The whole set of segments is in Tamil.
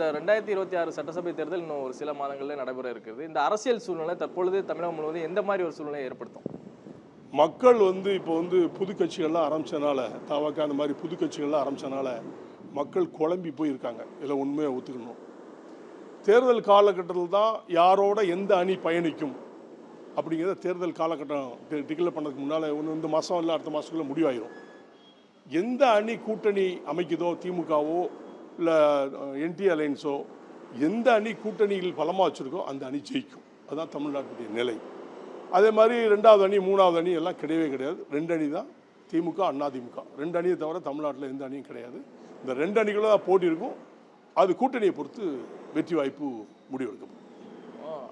இந்த 2026 சட்டசபை தேர்தல் இன்னும் ஒரு சில மாதங்களில் நடைபெற இருக்கிறது. இந்த அரசியல் சூழ்நிலை தற்பொழுது தமிழகம் முழுவதும் எந்த மாதிரி ஒரு சூழ்நிலையை ஏற்படுத்தும்? மக்கள் இப்போ புது கட்சிகள்லாம் ஆரம்பிச்சனால, தவக அந்த மாதிரி புது கட்சிகள்லாம் ஆரம்பிச்சனால மக்கள் குழம்பி போயிருக்காங்க. இதில் உண்மையை ஒத்துக்கணும். தேர்தல் காலகட்டத்தில் தான் யாரோட எந்த அணி பயணிக்கும் அப்படிங்கிறத தேர்தல் காலகட்டம் டிக்ளேர் பண்ணதுக்கு முன்னால் இந்த மாதம் இல்லை அடுத்த மாதத்துக்குள்ள முடிவாயிரும். எந்த அணி கூட்டணி அமைக்குதோ, திமுகவோ இல்லை என்டி அலைன்ஸோ, எந்த அணி கூட்டணியில் பலமாக வச்சுருக்கோ அந்த அணி ஜெயிக்கும். அதுதான் தமிழ்நாட்டுடைய நிலை. அதே மாதிரி 2வது அணி 3வது அணி எல்லாம் கிடையவே கிடையாது. 2 அணி தான், திமுக அதிமுக. 2 அணியை தவிர தமிழ்நாட்டில் எந்த அணியும் கிடையாது. இந்த 2 அணிகளும் தான் போட்டி இருக்கும். அது கூட்டணியை பொறுத்து வெற்றி வாய்ப்பு முடிவெடுக்கும்.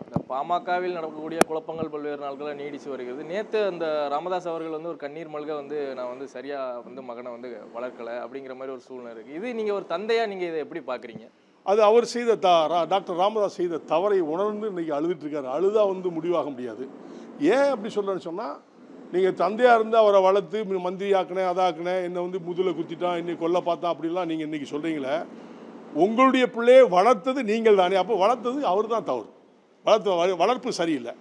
இந்த பாமகவில் நடக்கக்கூடிய குழப்பங்கள் பல்வேறு நாட்களில் நீடிச்சு வருகிறது. நேற்று அந்த ராமதாஸ் அவர்கள் ஒரு கண்ணீர் மல்க நான் சரியாக மகனை வளர்க்கலை அப்படிங்கிற மாதிரி ஒரு சூழ்நிலை இருக்குது. இது நீங்கள் ஒரு தந்தையாக நீங்கள் இதை எப்படி பார்க்குறீங்க? அது அவர் செய்த டாக்டர் ராமதாஸ் செய்த தவறை உணர்ந்து இன்றைக்கி அழுதுட்டு இருக்காரு. அழுதா முடிவாக முடியாது. ஏன் அப்படி சொல்கிறேன்னு சொன்னால், நீங்கள் தந்தையாக இருந்து அவரை வளர்த்து மந்திரி ஆக்கினேன் அதாக்குனேன், என்னை முதல குத்திட்டான், இன்னைக்கு கொல்ல பார்த்தான் அப்படிலாம் நீங்கள் இன்றைக்கி சொல்கிறீங்களே, உங்களுடைய பிள்ளையை வளர்த்தது நீங்கள் தானே. அப்போ வளர்த்தது அவர் தான் தவறு. வளர்ப்பு சரியில்லை.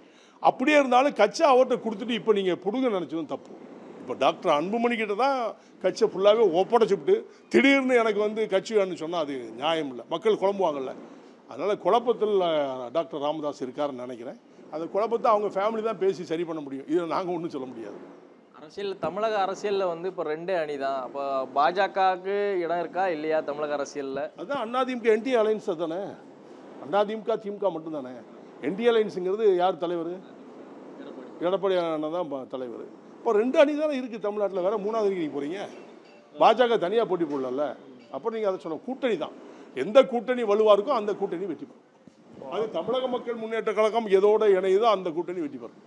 அப்படியே இருந்தாலும் கட்சி அவர்கிட்ட கொடுத்துட்டு இப்போ நீங்கள் பிடுங்க நினச்சதும் தப்பு. இப்போ டாக்டர் அன்புமணி கிட்ட தான் கட்சியை ஃபுல்லாகவே ஒப்படைச்சிவிட்டு திடீர்னு எனக்கு கட்சி வேணும்னு சொன்னால் அது நியாயம் இல்லை. மக்கள் குழம்புவாங்கல்ல. அதனால் குழப்பத்தில் டாக்டர் ராமதாஸ் இருக்காருன்னு நினைக்கிறேன். அந்த குழப்பத்தை அவங்க ஃபேமிலி தான் பேசி சரி பண்ண முடியும். இதை நாங்கள் ஒன்றும் சொல்ல முடியாது. தமிழக அரசியலில் இப்போ 2 அணி தான். அப்போ பாஜகவுக்கு இடம் இருக்கா இல்லையா தமிழக அரசியலில்? அதுதான் அதிமுக என்டி அலைன்ஸ் தானே. அதிமுக திமுக மட்டும் தானே. என்டி அலைன்ஸுங்கிறது யார் தலைவர்? எடப்பாடி தான் தலைவர். இப்போ 2 அணி தானே இருக்குது தமிழ்நாட்டில். வேறு 3வது அணிக்கு நீங்கள் போகிறீங்க. பாஜக தனியாக போட்டி போடல. அப்போ நீங்கள் அதை சொன்ன கூட்டணி தான். எந்த கூட்டணி வலுவாக இருக்கோ அந்த கூட்டணி வெற்றி பெறும். அது தமிழக மக்கள் முன்னேற்ற கழகம் எதோட இணையுதோ அந்த கூட்டணி வெற்றி பெறும்.